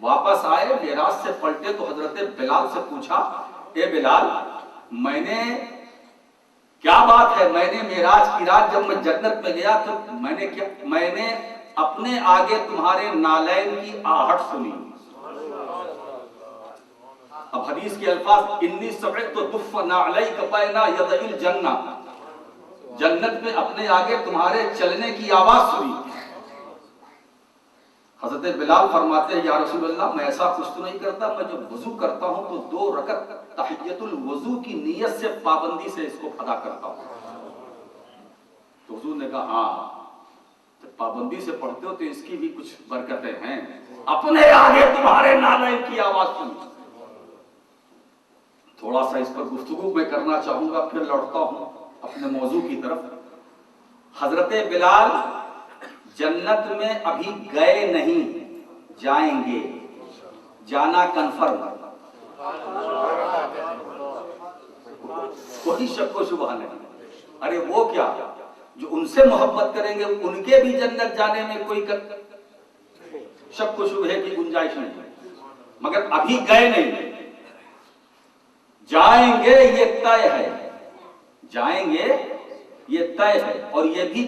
वापस आए, मेराज से पलटे तो हजरत बिलाल से पूछा, ए बिलाल, मैंने क्या बात है, मैंने मेराज की रात जब मैं जन्नत में गया तो मैंने अपने आगे तुम्हारे नालैन की आहट सुनी। अब हदीस के अल्फाज, इन्नी समिअतु दुफ़्फ़ नालैक बैना यदैल जन्ना, जन्नत में अपने आगे तुम्हारे चलने की आवाज सुनी। हजरत बिलाल फरमाते हैं, या रसूल अल्लाह, मैं ऐसा कुछ तो नहीं करता, मैं जब वजू करता हूं तो 2 रकत तहियतुल वजू की नियत से पाबंदी से इसको अदा करता हूं। तो हुजूर ने कहा, हाँ, जब पाबंदी से पढ़ते हो तो इसकी भी कुछ बरकतें हैं। अपने आगे तुम्हारे नालैन की आवाज सुनी। थोड़ा सा इस पर गुफ्तगू मैं करना चाहूंगा, फिर लौटता हूं अपने मौजू की तरफ। हजरत बिलाल जन्नत में अभी गए नहीं, जाएंगे, जाना कन्फर्म, कोई शक व शुबहा नहीं। अरे वो क्या, जो उनसे मोहब्बत करेंगे उनके भी जन्नत जाने में कोई शक व शुबहे की गुंजाइश नहीं, मगर अभी गए नहीं, जाएंगे ये तय है, जाएंगे ये तय है, और ये भी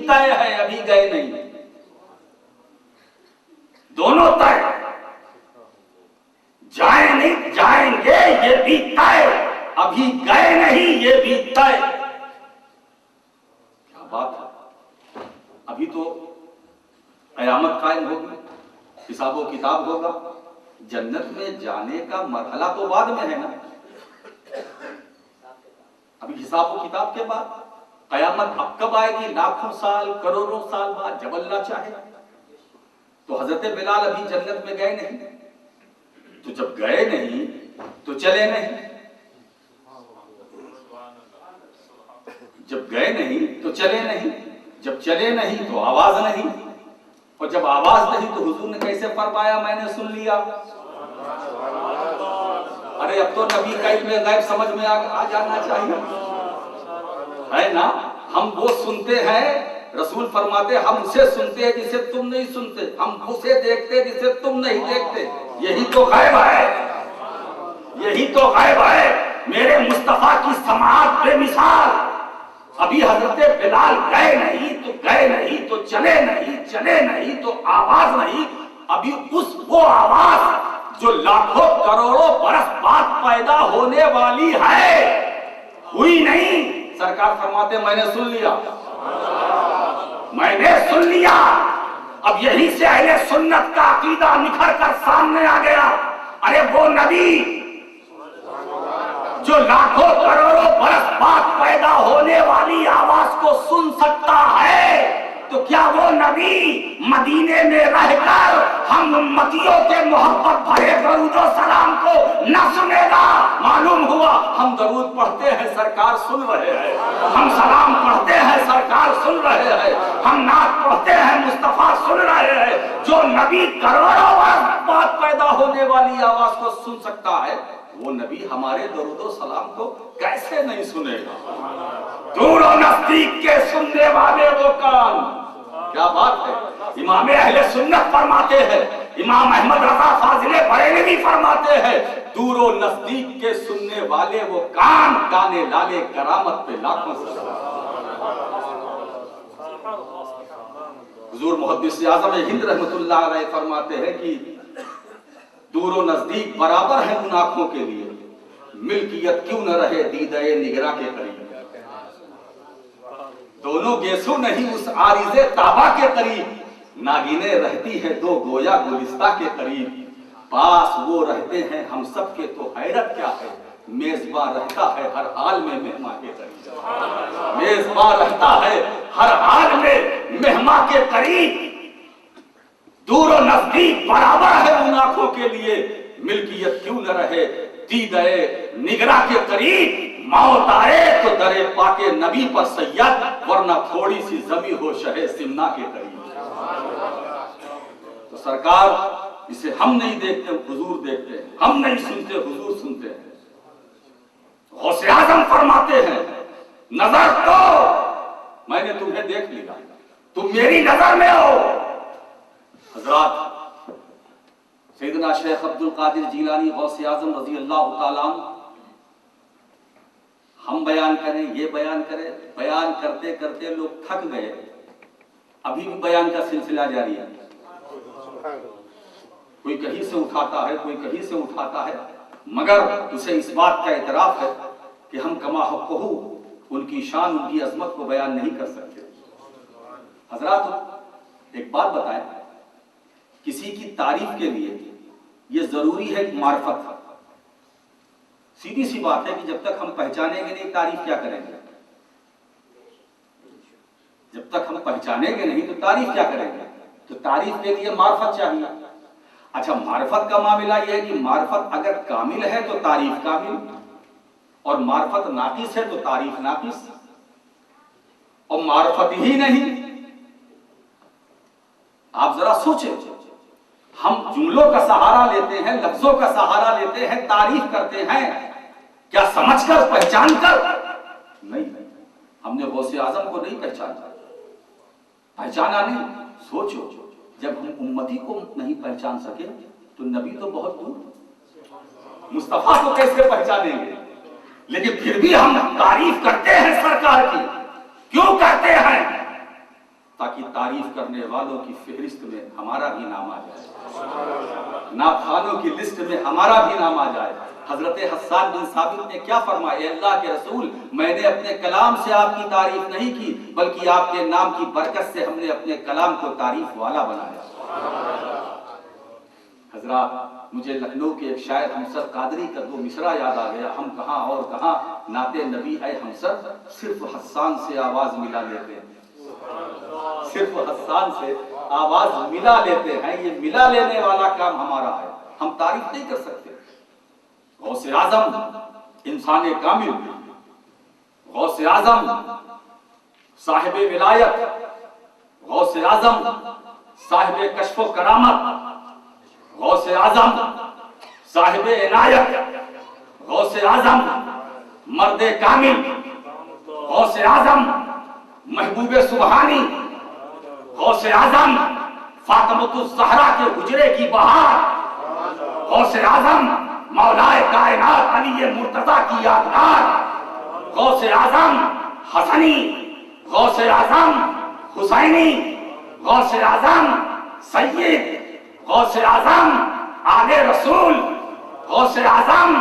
तय है, अभी गए नहीं, दोनों तय, जाएंगे ये भी तय, अभी गए नहीं ये भी तय। क्या बात है, अभी तो कयामत कायम होगी, हिसाब व किताब होगा, जन्नत में जाने का मरहला तो बाद में है ना, अभी हिसाब व किताब के बाद। कयामत अब कब आएगी, लाखों साल करोड़ों साल बाद, जब अल्लाह चाहे। तो हजरत बिलाल अभी जन्नत में गए नहीं, तो जब गए नहीं तो चले नहीं, जब गए नहीं तो चले नहीं, जब चले नहीं तो आवाज नहीं, और जब आवाज नहीं तो हुजूर ने कैसे फरमाया, मैंने सुन लिया। अरे अब तो नबी का इल्म गैब समझ में आ जाना चाहिए, है ना। हम वो सुनते हैं, रसूल फरमाते हम उसे सुनते हैं जिसे तुम नहीं सुनते, हम उसे देखते जिसे तुम नहीं देखते। यही तो गैब है, यही तो गैब है। मेरे मुस्तफा की समाअत बेमिसाल। अभी हजरत बिलाल गए नहीं तो चले नहीं तो आवाज नहीं। अभी वो आवाज जो लाखों करोड़ों बरस बाद पैदा होने वाली है, हुई नहीं। सरकार फरमाते मैंने सुन लिया। अब यहीं से अहले सुन्नत का अकीदा निखर कर सामने आ गया। अरे वो नबी जो लाखों करोड़ों बरस बाद पैदा होने वाली आवाज को सुन सकता है, तो क्या वो नबी मदीने में रहकर हम उम्मतियों के मोहब्बत भरे दरूद और सलाम को न सुनेगा? मालूम हुआ हम दरूद पढ़ते हैं, सरकार सुन रहे हैं, हम सलाम पढ़ते हैं, सरकार सुन रहे हैं, हम नात पढ़ते हैं, मुस्तफा सुन रहे हैं। जो नबी करोड़ों बरस बाद पैदा होने वाली आवाज को सुन सकता है, वो नबी हमारे दरूद और सलाम को कैसे नहीं सुनेगा? दूर और नजदीक के सुनने वाले वो कान। क्या बात है। इमाम अहले सुन्नत फरमाते हैं, इमाम अहमद रजा फाजिले बरेलवी फरमाते हैं, दूर और नजदीक के सुनने वाले वो कान, काने लाले करामत पे लाखों सलाम। हुजूर मुहद्दिस आज़म हिंद रहमतुल्लाह अलैह फरमाते हैं कि दूर और नजदीक बराबर है उन आंखों के लिए, मिल्कियत क्यों न रहे दीदाए निगरा के करीब। दोनों गेसू नहीं उस आरिज़े ताबा के करीब, नागिने रहती है दो गोया गुलिस्ता के करीब। पास वो रहते हैं हम सब के तो हैरत क्या है, मेजबान रहता है हर हाल में मेहमा के करीब। मेजबान रहता है हर हाल में मेहमा के करीब। दूर और नजदीक बराबर है उन आंखों के लिए, मिल्कियत क्यों न रहे दीदाए निगरा के करीब। मौत आए तो दरे पाके नबी पर सैयद, वरना थोड़ी सी जमी हो शहे सिमना के करीब। तो सरकार, इसे हम नहीं देखते, हुजूर देखते हैं, हम नहीं सुनते, हुजूर सुनते हैं। गौसे आजम फरमाते हैं, नजर तो मैंने तुम्हें देख लिया, तुम मेरी नजर में हो। हजरात, सैयदना शेख अब्दुल कादिर जीलानी गौसे आजम रजी अल्लाह ताला अन्हु, हम बयान करें, ये बयान करें, बयान करते करते लोग थक गए, अभी भी बयान का सिलसिला जारी है। कोई कहीं से उठाता है, कोई कहीं से उठाता है, मगर उसे इस बात का इतराफ है कि हम कमा हक़्क़हू उनकी शान, उनकी अजमत को बयान नहीं कर सकते। हजरात एक बात बताएं, किसी की तारीफ के लिए ये जरूरी है मार्फत। सीधी सी बात है कि जब तक हम पहचानेंगे नहीं तारीफ क्या करेंगे, जब तक हम पहचानेंगे नहीं तो तारीफ क्या करेंगे, तो तारीफ के लिए मार्फत चाहिए। अच्छा, मार्फत का मामला यह है कि मार्फत अगर कामिल है तो तारीफ कामिल, और मार्फत नाकिस है तो तारीफ नाकिस, और मार्फत ही नहीं। आप जरा सोचें, हम जुमलों का सहारा लेते हैं, लफ्जों का सहारा लेते हैं, तारीफ करते हैं, क्या समझकर, पहचानकर? नहीं, हमने गौसे आजम को नहीं पहचाना, पहचाना नहीं। सोचो, जब हम उम्मती को नहीं पहचान सके तो नबी तो बहुत दूर, मुस्तफा को कैसे पहचानेंगे? लेकिन फिर भी हम तारीफ करते हैं सरकार की। क्यों करते हैं? ताकि तारीफ करने वालों की फहरिस्त में हमारा भी नाम आ जाए, नाखानों की लिस्ट में हमारा भी नाम आ जाए। हजरत हस्सान बिन साबित ने क्या फरमाया, अल्लाह के रसूल, मैंने अपने कलाम से आपकी तारीफ नहीं की, बल्कि आपके नाम की बरकत से हमने अपने कलाम को तारीफ वाला बनाया। हजरात, मुझे लखनऊ के एक शायर हमसर कादरी का दो मिसरा याद आ गया। हम कहां और कहां नाते नबी है हमसर, सिर्फ हस्सान से आवाज मिला लेते हैं, सिर्फ हस्सान से आवाज मिला लेते हैं। ये मिला लेने वाला काम हमारा है, हम तारीफ नहीं कर सकते। गौसे आजम इंसान कामिल, गौसे आजम साहिब विलायत, गौसे आजम साहिब कश्फ करामत, गौसे आजम साहिब इनायत, गौसे आजम मर्दे कामिल, गौसे आजम महबूबे सुबहानी, गौसे आजम फातिमतुज़ ज़हरा के हुजरे की बहार, गौसे आजम मौलाए कायनात अली मुर्तजा की यादगार, गौसे आजम हसनी, गौसे आजम हुसैनी, गौसे आजम सैयद, गौसे आजम आले रसूल, गौसे आजम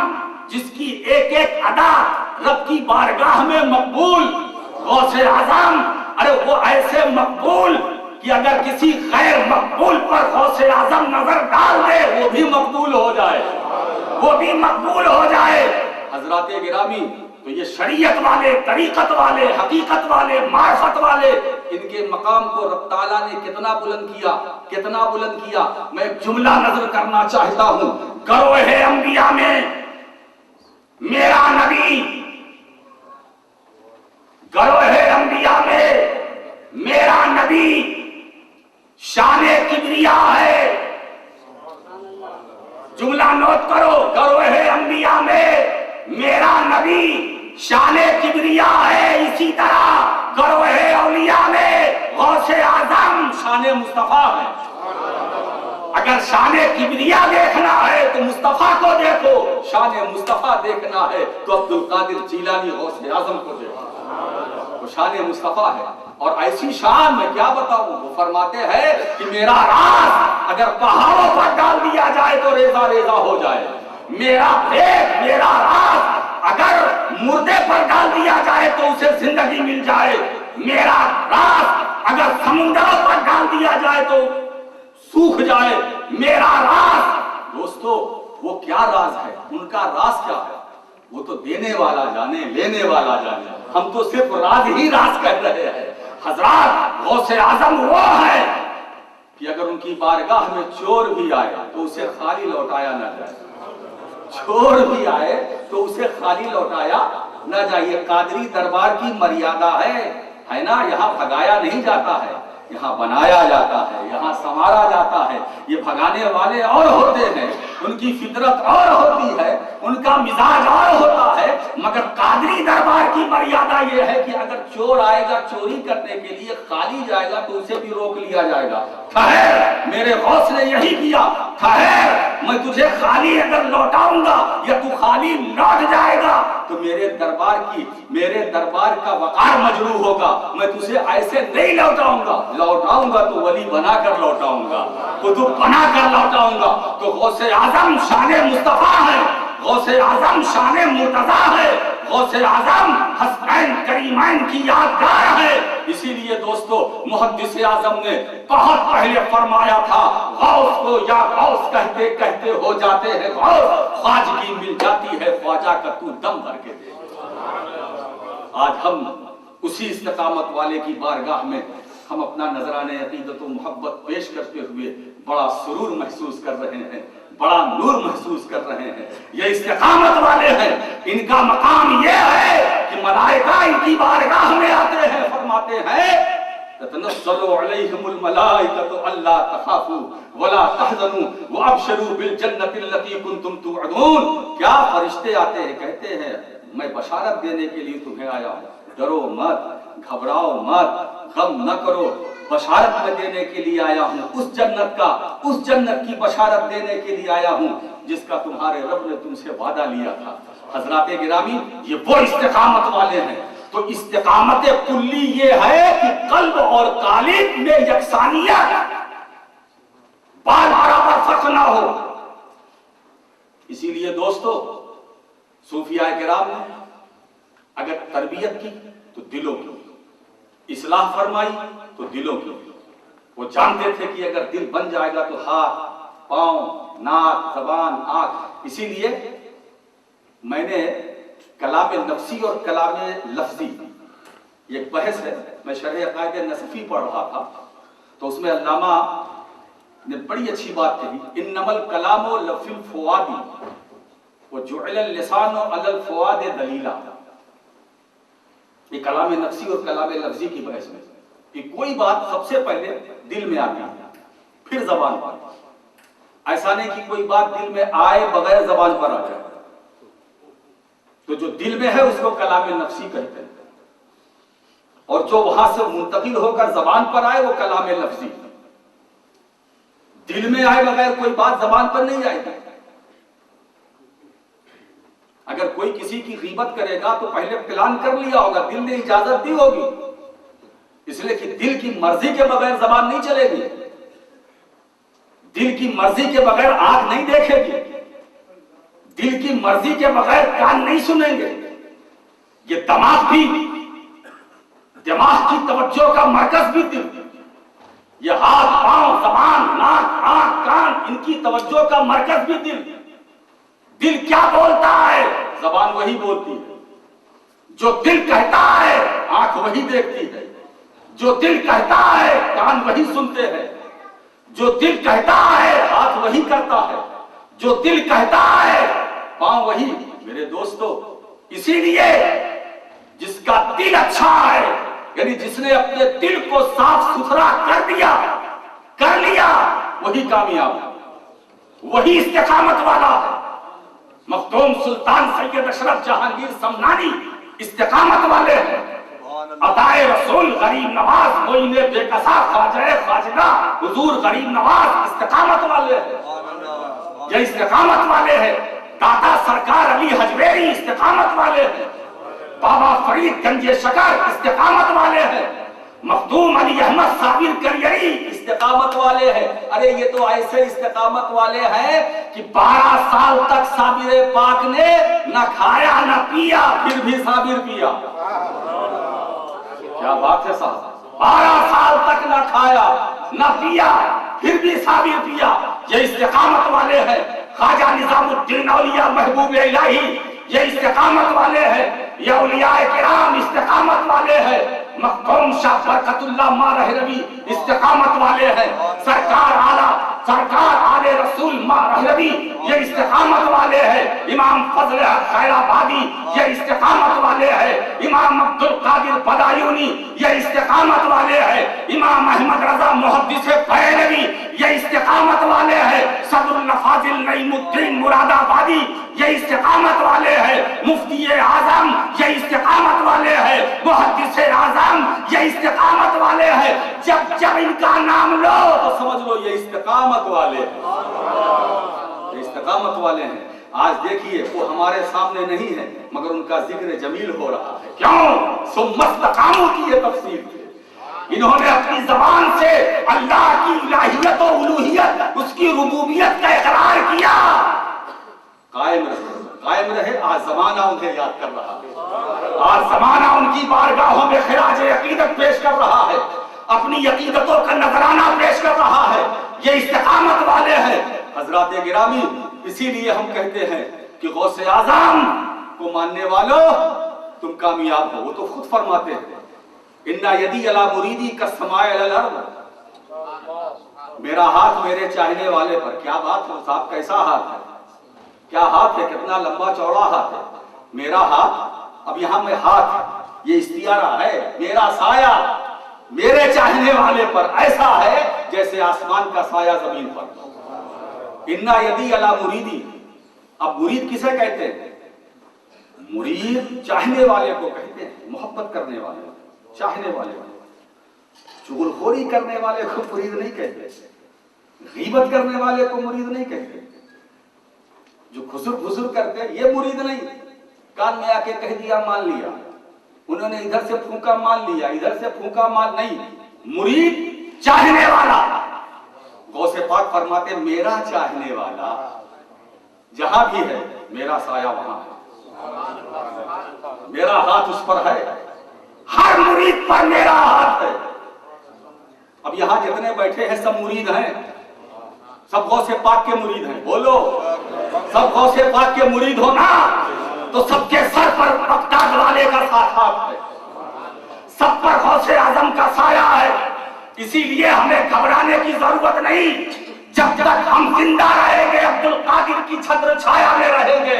जिसकी एक एक अदा रब की बारगाह में मकबूल, गौसे आजम अरे वो ऐसे मकबूल कि अगर किसी गैर मकबूल पर गौसे आजम नजर डाल दे वो भी मकबूल हो जाए, वो भी मकबूल हो जाए। हजराते गिरामी, तो ये शरीयत वाले, तरीकत वाले, हकीकत वाले, मार्फत वाले, इनके मकाम को रब ताला ने कितना बुलंद किया, कितना बुलंद किया। मैं एक जुमला नजर करना चाहता हूं, गरोहे अंबिया में मेरा नबी, गरोहे अंबिया में मेरा नबी शाने किबरिया है। जुमला नोट करो, गरोहे अंबिया में मेरा नबी शाने किबरिया है। इसी तरह गरोहे औलिया में गौसे आजम शाने मुस्तफा है। अगर शाने किबरिया देखना है तो मुस्तफा को देखो, शाने मुस्तफा देखना है तो अब्दुल कादिर जीलानी गौसे आजम को देखो, तो शाने मुस्तफा है। और ऐसी शान मैं क्या बताऊं, वो फरमाते हैं कि मेरा राज अगर पहाड़ों पर डाल दिया जाए तो रेजा रेजा हो जाए, मेरा भेद, मेरा राज अगर मुर्दे पर डाल दिया जाए तो उसे जिंदगी मिल जाए, मेरा राज अगर समुद्रों पर डाल दिया जाए तो सूख जाए, मेरा राज। दोस्तों, वो क्या राज है, उनका राज क्या है, वो तो देने वाला जाने, लेने वाला जाने, हम तो सिर्फ राज ही राज कर रहे हैं। हजरात, गौसे आजम वो है कि अगर उनकी बारगाह में चोर भी आए तो उसे खाली लौटाया ना जाए, चोर भी आए तो उसे खाली लौटाया ना जाए। कादरी दरबार की मर्यादा है ना, यहाँ भगाया नहीं जाता है, यहाँ बनाया जाता है, यहाँ संवारा जाता है। ये भगाने वाले और होते हैं, उनकी फितरत और होती है, उनका मिजाज और होता है, मगर कादरी दरबार की मर्यादा ये है कि अगर चोर आएगा चोरी करने के लिए, खाली जाएगा तो उसे भी रोक लिया जाएगा। ठहर, मेरे गौस ने यही किया, ठहर, मैं तुझे खाली अगर लौटाऊंगा या तू खाली लौट जाएगा तो मेरे दरबार का वकार मजरू होगा। मैं तुझे ऐसे नहीं लौटाऊंगा तो वली बनाकर लौटाऊंगा, कुतुब बनाकर लौटाऊंगा। तो गौसे आजम शान मुस्तफा है, गौसे आजम शान मुर्तजा है, गौसे आजम हसनैन करीमैन की यादगार है। इसीलिए दोस्तों मुहद्दिस आजम ने बहुत पहले फरमाया था, गौस को या गौस कहते कहते हो जाते हैं गौस, ख्वाजगी मिल जाती है ख्वाजा का तू दम भर के दे। आज हम उसी इस्तिकामत वाले की बारगाह में हम अपना नजराने अकीदत व मोहब्बत पेश करते हुए बड़ा सुरूर महसूस कर रहे हैं, बड़ा नूर महसूस कर रहे हैं। ये इस्तिकामत वाले हैं, इनका मकाम ये है कि मलाइका इनकी बारगाह में आते हैं, फरमाते हैं ततनज़्ज़लु अलैहिमुल मलाइकतु अल्ला तख़ाफू वला तहज़नू व अबशिरू बिल जन्नति allती कुंतुम तुअदून। क्या फरिश्ते आते हैं, कहते हैं मैं बशारत देने के लिए तुम्हें आया हूँ, डरो मत, घबराओ मत, गम न करो, बशारत में देने के लिए आया हूँ उस जन्नत की बशारत देने के लिए आया हूँ जिसका तुम्हारे रब ने तुमसे वादा लिया था। हजराते गिरामी, ये वो इस्तिकामत वाले हैं। तो इस्तिकामत कुल्ली ये है कि कल्ब और कालिब में यकसानियत, बाल बराबर फर्क ना हो। इसीलिए दोस्तों सूफिया किराम ने अगर तरबियत की तो दिलों की, इस्लाह फरमाई तो दिलों की। वो जानते थे कि अगर दिल बन जाएगा तो हाथ, पांव, नाक, जबान, आंख। इसीलिए मैंने कलामे नफ्सी और कलामे लफ्जी, ये बहस है, मैं शरह अक़ाइद नसफी पढ़ रहा था तो उसमें अल्लामा ने बड़ी अच्छी बात कही, इन्नमल कलामो लफिल फुआदी व जुइल लिसानो अलल फुआद दलीला। ये कलामे नफ्सी और कलामे लफ्जी की बहस में कि कोई बात सबसे पहले दिल में आती है फिर जबान पर। ऐसा नहीं कि कोई बात दिल में आए बगैर जबान पर आ जाए। तो जो दिल में है उसको कलामे नफ्सी कहते हैं, और जो वहां से मुंतकिल होकर जबान पर आए वो कलामे लफ्जी। दिल में आए बगैर कोई बात जबान पर नहीं आएगी। अगर कोई किसी की गीबत करेगा तो पहले प्लान कर लिया होगा, दिल ने इजाजत दी होगी, इसलिए कि दिल की मर्जी के बगैर जबान नहीं चलेगी, दिल की मर्जी के बगैर आंख नहीं देखेगी, दिल की मर्जी के बगैर कान नहीं सुनेंगे। ये दिमाग की तवज्जो का मरकज भी दिल, ये हाथ, पांव, जबान, नाक, आंख, कान, इनकी तवज्जो का मरकज भी दिल। दिल क्या बोलता है जबान वही बोलती है, जो दिल कहता है आंख वही देखती है, जो दिल कहता है कान वही सुनते हैं, जो दिल कहता है हाथ वही करता है, जो दिल कहता है पांव वही। मेरे दोस्तों, इसीलिए जिसका दिल अच्छा है, यानी जिसने अपने दिल को साफ सुथरा कर लिया वही कामयाब, वही इस्तिकामत वाला है। मखदूम सुल्तान सैयद अशरफ जहांगीर समनानी इस्तिकामत वाले हैं। अताए रसूल गरीब नवाज मोइने बेकसा ख्वाजा ख्वाजा हुजूर गरीब नवाज इस्तिकामत वाले हैं। ये इस्तिकामत वाले हैं। दादा सरकार अली हजवेरी इस्तिकामत वाले हैं। बाबा फरीद गंजे शकर इस्तिकामत वाले हैं। मखदूम अली अहमद साबिर करियरी इस्तिकामत वाले हैं। अरे ये तो ऐसे इस्तिकामत वाले हैं कि 12 साल तक साबिर पाक ने न खाया न पिया, फिर भी साबिर पिया। क्या बात है साहब, 12 साल तक न खाया न पिया फिर भी साबिर पिया। ये इस्तिकामत वाले हैं। ख्वाजा निजामुद्दीन औलिया महबूब इलाही ये इस्तिकामत वाले हैं। ये औलिया किराम इस्तिकामत वाले हैं। मखदूम शाह बरकतुल्लाह मारहरवी इस्तिकामत वाले हैं। सरकार आले रसूल मारहरवी ये इस्तिकामत वाले हैं। इमाम फजल हक खैराबादी ये इस्तिकामत वाले हैं। इमाम अब्दुल कादिर बदायूनी ये इस्तिकामत वाले हैं। इमाम अहमद रजा मुहद्दिस पहलवी ये इस्तिकामत वाले हैं। सदरुल फाजिल नईमुद्दीन मुरादाबादी ये इस्तिकामत वाले हैं। मुफ्ती आजम ये इस्तिकामत वाले हैं। मुहद्दिस आजम ये इस्तिकामत वाले हैं। जब इनका नाम लो तो समझ लो ये इस्तिकामत वाले हैं। करामत वाले हैं। आज देखिए वो हमारे सामने नहीं है मगर उनका जिक्र जमील हो रहा है। क्यों? सो मस्तकामों की ये तफसीर थी। इन्होंने अपनी जबान से अल्लाह की इलाहियत और उलूहियत, उसकी रुबूबियत का इकरार किया। कायम रहे। आज जमाना उन्हें याद कर रहा है। आज जमाना उनकी बारगाहों में खिराज अकीदत पेश कर रहा है, अपनी अकीदतों का नजराना पेश कर रहा है। ये इस्तिकामत वाले हैं हजरात गिरामी। इसीलिए हम कहते हैं कि गौसे आजम को मानने वालों तुम कामयाब हो। वो तो खुद फरमाते हैं इन्ना यदी अला मुरीदी का समाए अल अर्द, मेरा हाथ मेरे चाहने वाले पर। क्या बात है साहब, कैसा हाथ है? क्या हाथ है? कितना लंबा चौड़ा हाथ है मेरा हाथ। अब यहां में हाथ ये इस्तियारा है। मेरा साया मेरे चाहने वाले पर ऐसा है जैसे आसमान का साया जमीन पर। इन्ना यदी अला मुरीदी। अब मुरीद किसे कहते हैं? मुरीद चाहने वाले को कहते हैं, मोहब्बत करने वाले, चाहने वाले। चुगलखोरी करने वाले को मुरीद नहीं कहते, गीबत करने वाले को मुरीद नहीं कहते, जो खुसुर फुसुर करते ये मुरीद नहीं। कान में आके कह दिया मान लिया, उन्होंने इधर से फूंका मान लिया, इधर से फूंका मान नहीं। मुरीद चाहने वाला। गौसे पाक फरमाते मेरा चाहने वाला जहां भी है मेरा साया वहां है, मेरा हाथ उस पर है। हर मुरीद पर मेरा हाथ है। अब यहां जितने बैठे हैं सब मुरीद हैं, सब गौसे पाक के मुरीद हैं। बोलो सब गौसे पाक के मुरीद हो ना, तो सबके सर पर बगदाद वाले का साथ हाथ है, सब पर गौसे आजम का साया है। इसीलिए हमें घबराने की जरूरत नहीं। जब तक हम जिंदा रहेंगे अब्दुल कादिर की छत्र छाया में रहेंगे,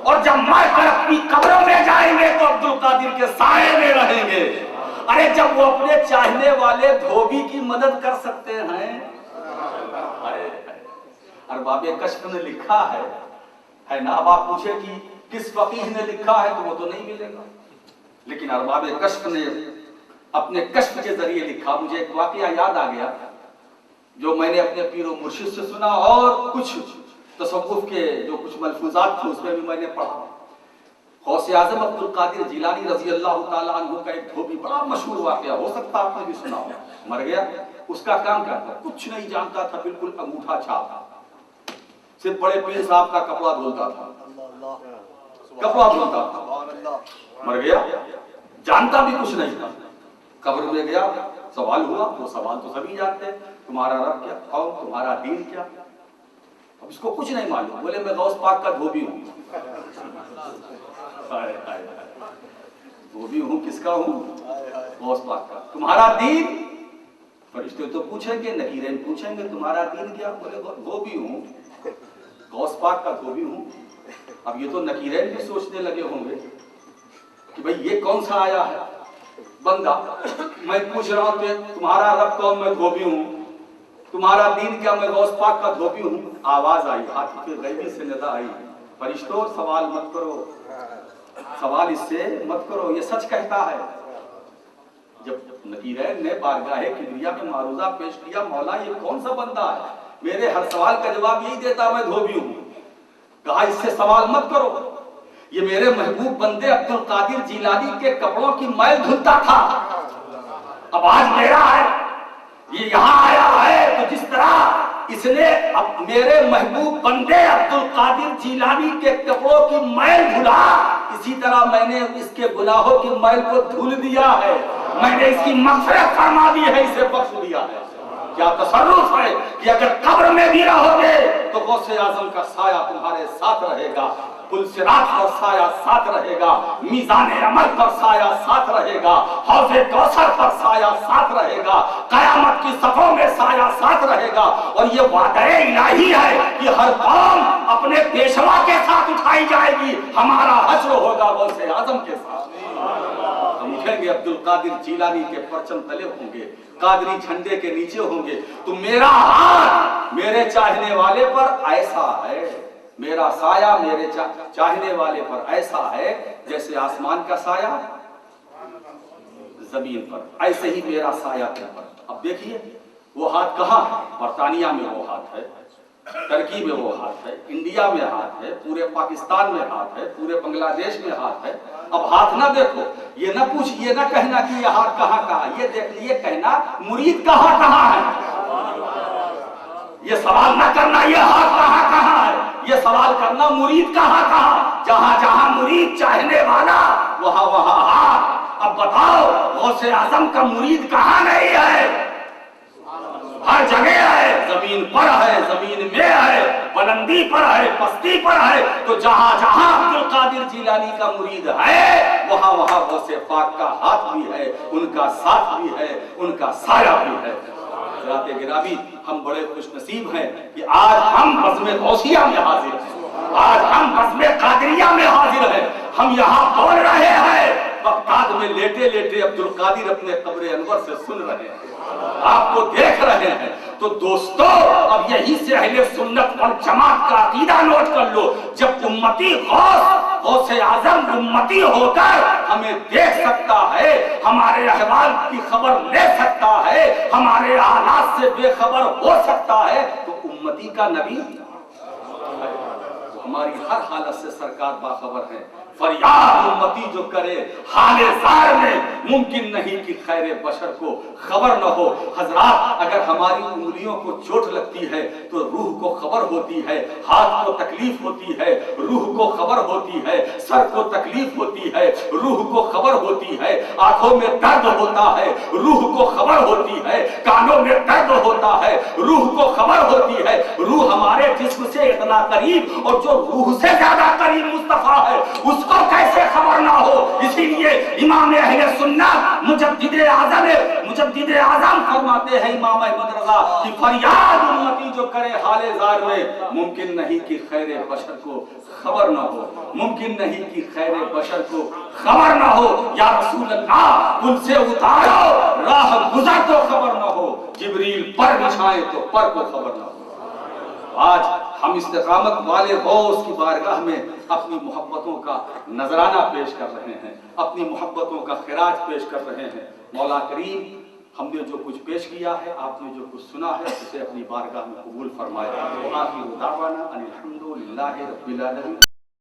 और जब मरकर अपनी कब्रों में जाएंगे तो अब्दुल कादिर के साए में रहेंगे। अरे जब वो अपने चाहने वाले धोबी की मदद कर सकते हैं। अरबाबे कश्फ ने लिखा है ना। अब आप पूछे कि किस फकीह ने लिखा है तो वो तो नहीं मिलेगा, लेकिन अरबाबे कश्फ ने अपने कश्फ के जरिए लिखा। मुझे एक वाकया याद आ गया जो मैंने अपने पीरो मुर्शिद से सुना, और कुछ तसव्वुफ के जो कुछ मलफूजात थे उसमें भी मैंने पढ़ा। गौसे आजम अब्दुल कादिर जिलानी रजी अल्लाह ताला अन्हु का एक धोबी, बड़ा मशहूर वाकया, हो सकता है आपने भी सुना हो। मर गया, उसका काम क्या था? कुछ नहीं जानता था, बिल्कुल अंगूठा छाप, सिर्फ बड़े पीर साहब का कपड़ा धुलता था, कपड़ा धुलता था। मर गया, जानता भी कुछ नहीं था। कब्र में गया, सवाल हुआ, वो सवाल तो सभी जानते हैं, तुम्हारा रब क्या, कौन, तुम्हारा दीन क्या? अब इसको कुछ नहीं मालूम। बोले मैं गौस पाक का धोबी हूँ। धोबी हूँ, किसका हूँ? गौस पाक का। तुम्हारा दीन? फरिश्ते तो पूछेंगे, नकीरें पूछेंगे तुम्हारा दीन क्या? बोले धोबी हूँ, गौस पाक का धोबी हूँ। अब ये तो नकीरें भी सोचने लगे होंगे कि भाई ये कौन सा आया है बंदा। मैं पूछ रहा हूँ तुम्हारा रब कौन? मैं धोबी हूँ। तुम्हारा दीन क्या? मैं गौस पाक का धोबी हूँ। आवाज आई, हाथ के गैबी से निदा आई, फरिश्तों सवाल मत करो, सवाल इससे मत करो, ये सच कहता है। जब नकीरैन ने बारगाहे किबरिया में मारूजा पेश किया, मौला ये कौन सा बंदा है? मेरे हर सवाल का जवाब यही देता, मैं धोबी हूँ। कहा इससे सवाल मत करो, ये मेरे महबूब बंदे अब्दुल कादिर जिलानी के कपड़ों की मैल धुलता था, अब आज मेरा है, ये यहाँ आया है। तो जिस तरह इसने अब मेरे महबूब बंदे अब्दुल कादिर जिलानी के कपड़ों की मैल धुला, इसी तरह मैंने इसके गुनाहों की मैल को धुल दिया है, मैंने इसकी मग़फ़िरत फरमा दी है, इसे बख्श दिया है। क्या तसर्रुफ है कि अगर कब्र में भी रहोगे तो गौसे आजम का साया तुम्हारे साथ रहेगा, पुल सिरात पर साया साथ रहेगा, मीज़ान अमल पर साया साथ रहेगा, हौज़े कौसर पर साया साथ रहेगा, कयामत की सफ़ों में साया साथ रहेगा। और ये वादे इलाही है कि हर कौम अपने पेशवा के साथ उठाई जाएगी, हमारा हश्र होगा गौसे आजम के साथ। हम उठेंगे, अब्दुल कादिर जिलानी के परचम तले होंगे, कादरी झंडे के नीचे होंगे। तो मेरा हाथ मेरे चाहने वाले पर ऐसा है, मेरा साया मेरे चाहने वाले पर ऐसा है जैसे आसमान का साया जमीन पर, ऐसे ही मेरा साया तुम पर। अब देखिए वो हाथ कहाँ है? बरतानिया में वो हाथ है, टर्की में वो हाथ है, इंडिया में हाथ है, पूरे पाकिस्तान में हाथ है, पूरे बांग्लादेश में हाथ है। अब हाथ ना देखो, ये ना पूछ, ये ना कहना कि ये हाथ कहाँ कहाँ, ये देख लिए कहना मुरीद कहाँ कहाँ है। ये सवाल ना करना ये हाथ कहाँ कहाँ है, ये सवाल करना मुरीद कहाँ कहाँ। जहां जहां मुरीद चाहने वाला वहां वहां हाथ। अब बताओ गौसे आजम का मुरीद कहाँ नहीं है? हर जगह है, जमीन पर है, जमीन में है, बुलंदी पर है, पस्ती पर है। तो जहां जहां अब्दुल कादिर जिलानी का मुरीद है वहां वहां गौसे पाक का हाथ भी है, उनका साथ भी है, उनका साया भी है। हज़रात गिरामी, हम बड़े खुशनसीब हैं कि आज हम बज़्म गौसिया में हाजिर हैं, आज हम बज़्म कादिरिया में हाजिर हैं। हम यहाँ बोल रहे हैं, बगदाद में लेटे लेटे अब्दुल कादिर अपने कब्र अनवर से सुन रहे हैं, आपको देख रहे हैं। तो दोस्तों, अब यहीं से अहले सुन्नत वल जमात का अकीदा नोट कर लो। जब उम्मती गौसे आजम उम्मती होकर हमें देख सकता है, हमारे अहवाल की खबर ले सकता है, हमारे हालात से बेखबर हो सकता है, तो उम्मती का नबी हमारी हर हालत से सरकार बाखबर है। फरियाद उम्मती जो करे हाले ज़ार में, मुमकिन नहीं कि खैर बशर को खबर न हो। हजरात, अगर हमारी उंगलियों को चोट लगती है तो रूह को खबर होती है, हाथ को तकलीफ होती है, रूह को खबर होती है, सर को तकलीफ होती है, रूह को खबर होती है, आंखों में दर्द होता है, रूह को खबर होती है, कानों में दर्द होता है, रूह को खबर होती है। रूह हमारे जिस्म से इतना करीब और जो रूह से ज्यादा करीब मुस्तफा है, उसको कैसे खबर ना हो। इसीलिए इमाम अहले सुन्नत मुजद्दिद आज़म फरमाते हैं, इमाम अहमद रज़ा की फरियाद उम्मती जो करे हाले ज़ार में, मुमकिन नहीं कि खैर बशर को खबर ना हो, मुमकिन नहीं कि खैर बशर को खबर ना हो। या रसूल अल्लाह, उनसे उतारो राह गुज़र तो खबर ना हो, जिब्रील पर बिछाए तो पर को खबर ना हो। आज हम इस्तिकामत वाले गौस की बारगाह में अपनी मोहब्बतों का नजराना पेश कर रहे हैं, अपनी मोहब्बतों का खिराज पेश कर रहे हैं। मौला करीम, हमने जो कुछ पेश किया है, आपने जो कुछ सुना है, उसे अपनी बारगाह में कबूल फरमाए। आखिर दावाना अनिल हम्दुलिल्लाहि रब्बिल आलमीन।